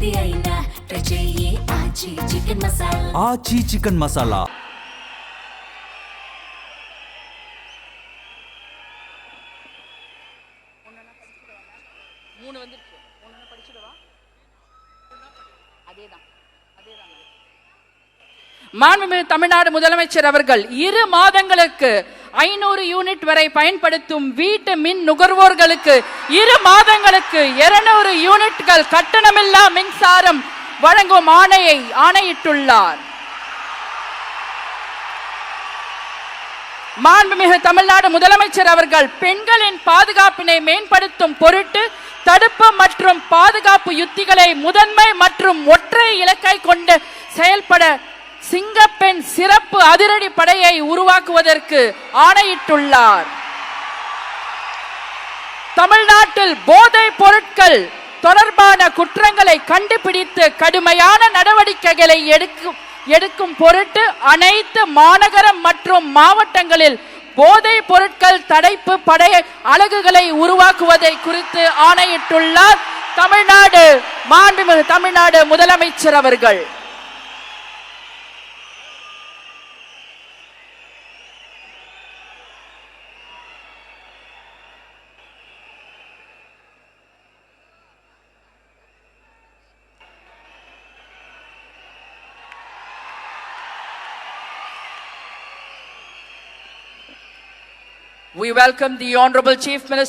ఇది అయినా ట్రై చెయ్యి ఆచి చికెన్ మసాలా. ஆச்சி சிக்கன் மசாலா. மூணு வந்துருச்சு. ஒன்னு படிச்சுடுவா. அதேதான். மாண்புமிகு தமிழ்நாடு முதலமைச்சர் அவர்கள் 2 மாதங்களுக்கு 500 யூனிட் வரை பயன்படுத்தும் வீட்டு மின் நுகர்வோர்களுக்கு 2 மாதங்களுக்கு 200 யூனிட்கள் கட்டணமில்லா மின்சாரம் வழங்கும் ஆணையிட்டுள்ளார். மாண்புமிகு தமிழ்நாடு முதலமைச்சர் அவர்கள் பெண்களின் பாதுகாப்பினை மேம்படுத்தும் பொருட்டு தடுப்பு மற்றும் பாதுகாப்பு யுத்திகளை முதன்மை மற்றும் ஒற்றை இலக்கை கொண்டு செயல்பட சிங்கப்பெண் சிறப்பு அதிரடி படையை உருவாக்குவதற்கு ஆணையிட்டுள்ளார். தமிழ்நாட்டில் போதைப் பொருட்கள் தொடர்பான குற்றங்களை கண்டுபிடித்து கடுமையான நடவடிக்கைகளை எடுக்கும் பொருட்டு அனைத்து மாநகரம் மற்றும் மாவட்டங்களில் போதைப் பொருட்கள் தடுப்பு படை அலகுகளை உருவாக்குவதை குறித்து ஆணையிட்டுள்ளார் மாண்புமிகு தமிழ்நாடு முதலமைச்சர் அவர்கள். We welcome the Honorable Chief Minister